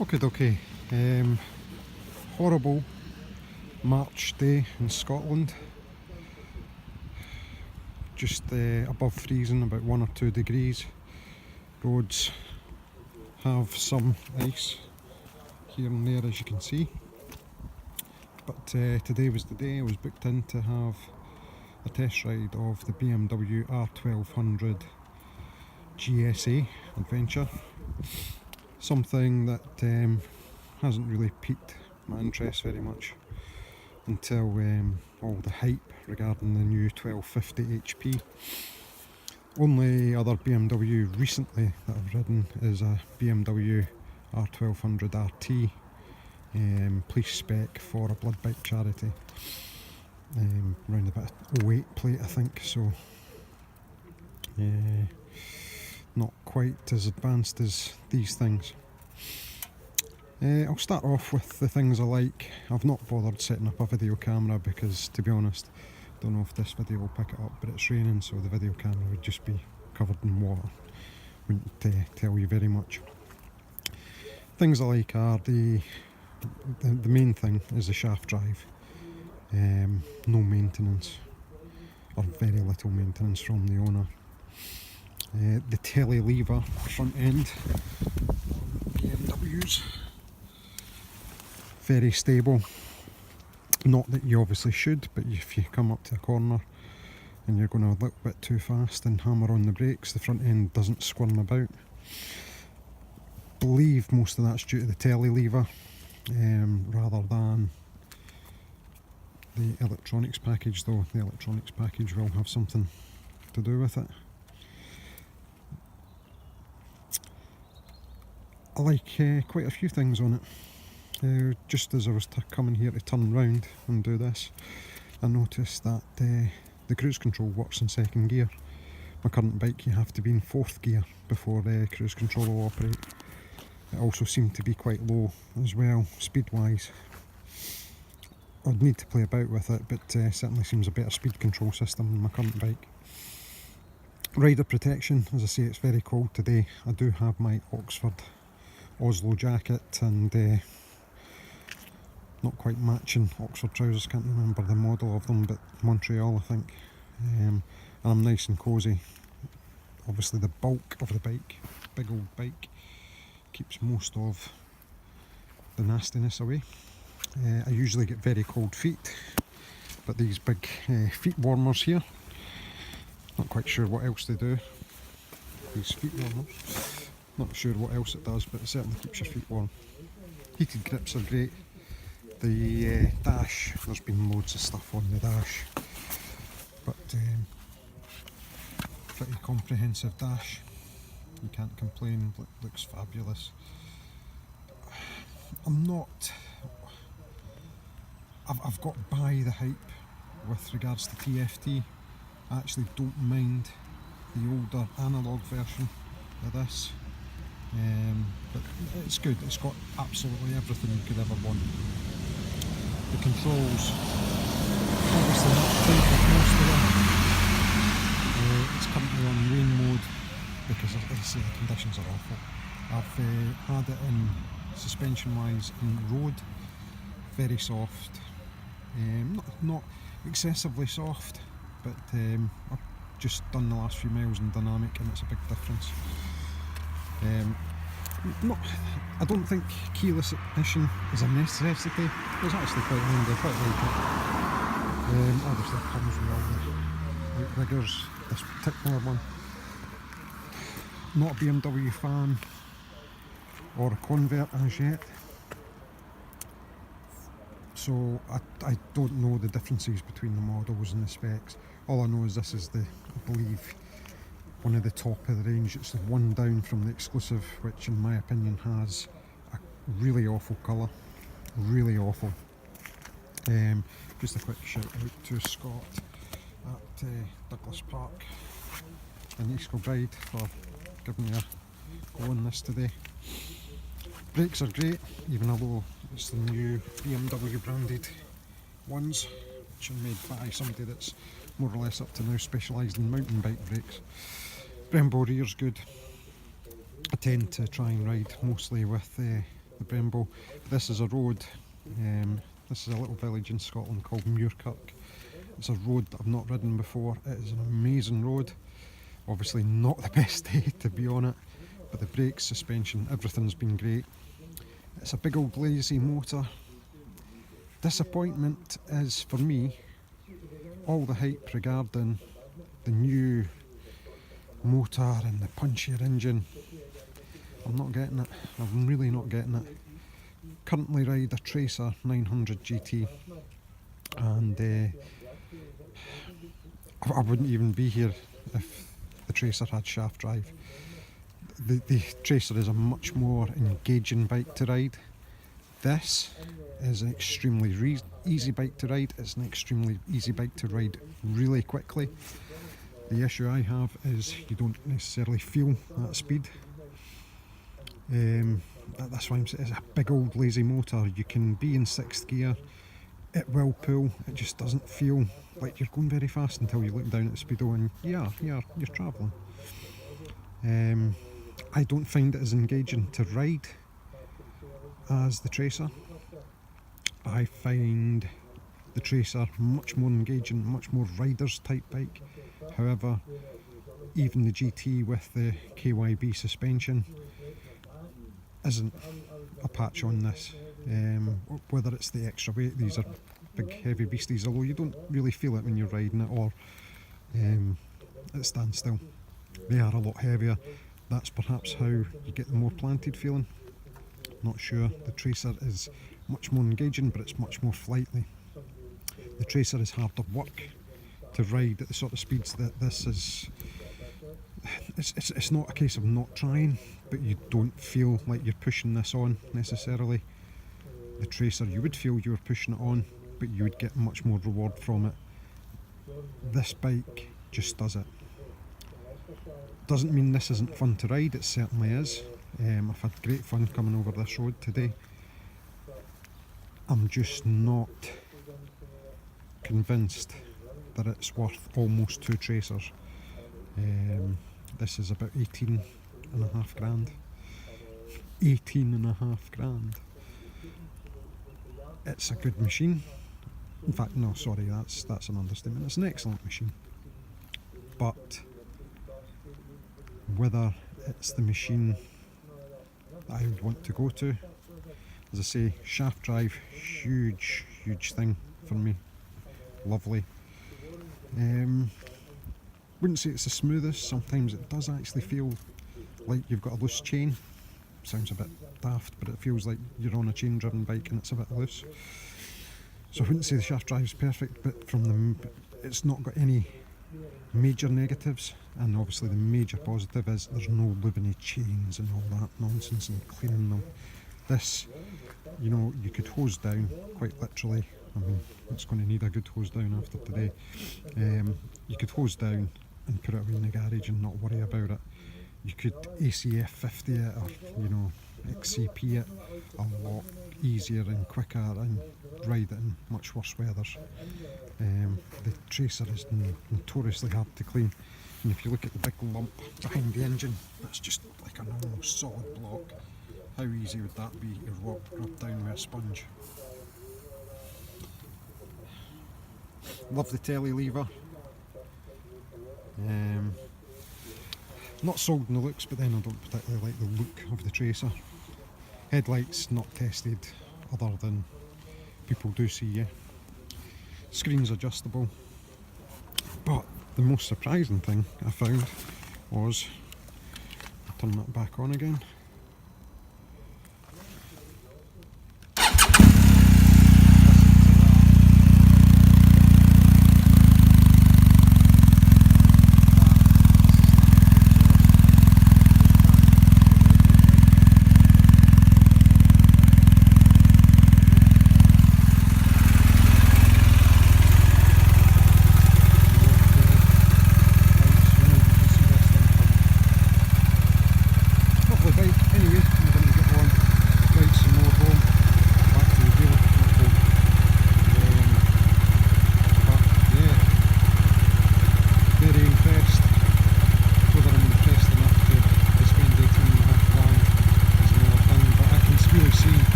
Okay. Horrible March day in Scotland. Just above freezing, about 1 or 2 degrees. Roads have some ice here and there, as you can see. But today was the day I was booked in to have a test ride of the BMW R1250GSA Adventure. Something that hasn't really piqued my interest very much until all the hype regarding the new 1250 HP. Only other BMW recently that I've ridden is a BMW R1200 RT, police spec for a blood bike charity, around about 08 plate I think, so not quite as advanced as these things. I'll start off with the things I like. I've not bothered setting up a video camera because, to be honest, I don't know if this video will pick it up, but it's raining, so the video camera would just be covered in water. Wouldn't tell you very much. Things I like are the main thing is the shaft drive. No maintenance, or very little maintenance from the owner. The telly lever front end, BMWs, very stable. Not that you obviously should, but if you come up to a corner and you're going a little bit too fast and hammer on the brakes, the front end doesn't squirm about. Believe most of that's due to the telly lever, rather than the electronics package, though the electronics package will have something to do with it. I like quite a few things on it. Just as I was coming here to turn round and do this, I noticed that the cruise control works in second gear. My current bike, you have to be in fourth gear before cruise control will operate. It also seemed to be quite low as well, speed wise. I'd need to play about with it, but certainly seems a better speed control system than my current bike. Rider protection, as I say, it's very cold today. I do have my Oxford Oslo jacket and not quite matching Oxford trousers, can't remember the model of them, but Montreal I think. And I'm nice and cosy. Obviously the bulk of the bike, big old bike, keeps most of the nastiness away. I usually get very cold feet, but these big feet warmers here, not quite sure what else they do, these feet warmers, not sure what else it does, but it certainly keeps your feet warm. Heated grips are great. The dash, there's been loads of stuff on the dash, but pretty comprehensive dash, you can't complain, looks fabulous. I've got by the hype with regards to TFT. I actually don't mind the older analogue version of this, but it's good. It's got absolutely everything you could ever want. The controls, obviously not quite with most of them. It's currently on rain mode because, as I say, the conditions are awful. I've had it in suspension wise in road, very soft, not excessively soft, but I've just done the last few miles in dynamic and it's a big difference. I don't think keyless ignition is a necessity. It's actually quite handy, I quite like it. Obviously it comes with all the outriggers, this particular one. Not a BMW fan or a convert as yet, so I don't know the differences between the models and the specs. All I know is this is I believe, one of the top of the range. It's the one down from the exclusive, which in my opinion has a really awful colour, really awful. Just a quick shout out to Scott at Douglas Park in East Kilbride for giving me a go on this today. Brakes are great, even although it's the new BMW branded ones, which are made by somebody that's more or less up to now specialised in mountain bike brakes. Brembo rear's good. I tend to try and ride mostly with the Brembo. This is a road, this is a little village in Scotland called Muirkirk. It's a road that I've not ridden before. It is an amazing road. Obviously not the best day to be on it, but the brakes, suspension, everything's been great. It's a big old lazy motor. Disappointment is, for me, all the hype regarding the new motor and the punchier engine. I'm not getting it. I'm really not getting it. Currently ride a Tracer 900 GT, and I wouldn't even be here if the Tracer had shaft drive. The Tracer is a much more engaging bike to ride. This is an extremely easy bike to ride. It's an extremely easy bike to ride really quickly. The issue I have is you don't necessarily feel that speed. That's why I'm saying it's a big old lazy motor. You can be in 6th gear, it will pull, it just doesn't feel like you're going very fast until you look down at the speedo and yeah, you're travelling. I don't find it as engaging to ride as the Tracer. I find the Tracer much more engaging, much more riders type bike. However, even the GT with the KYB suspension isn't a patch on this. Whether it's the extra weight, these are big heavy beasties, although you don't really feel it when you're riding it, or it stands still. They are a lot heavier. That's perhaps how you get the more planted feeling. Not sure. The Tracer is much more engaging, but it's much more flightly. The Tracer is harder work to ride at the sort of speeds that this is. It's not a case of not trying, but you don't feel like you're pushing this on necessarily. The Tracer, you would feel you were pushing it on, but you would get much more reward from it. This bike just does it. Doesn't mean this isn't fun to ride, it certainly is. I've had great fun coming over this road today. I'm just not convinced that it's worth almost 2 Tracers. This is about 18.5 grand. 18.5 grand. It's a good machine. In fact, no, sorry, that's an understatement. It's an excellent machine. But whether it's the machine that I would want to go to, as I say, shaft drive, huge thing for me. Lovely. Wouldn't say it's the smoothest. Sometimes it does actually feel like you've got a loose chain. Sounds a bit daft, but it feels like you're on a chain driven bike and it's a bit loose. So I wouldn't say the shaft drive is perfect, but it's not got any major negatives, and obviously the major positive is there's no lubing chains and all that nonsense and cleaning them. This, you know, you could hose down quite literally. I mean, it's going to need a good hose down after today. You could hose down and put it away in the garage and not worry about it. You could ACF 50 it, or, you know, XCP it a lot easier and quicker and ride it in much worse weathers. The Tracer is notoriously hard to clean, and if you look at the big lump behind the engine, that's just like a normal solid block. How easy would that be to rub down with a sponge? Love the telly lever. Not sold in the looks, but then I don't particularly like the look of the Tracer. Headlights not tested, other than people do see you. Screen's adjustable. But the most surprising thing I found was, I'll turn that back on again.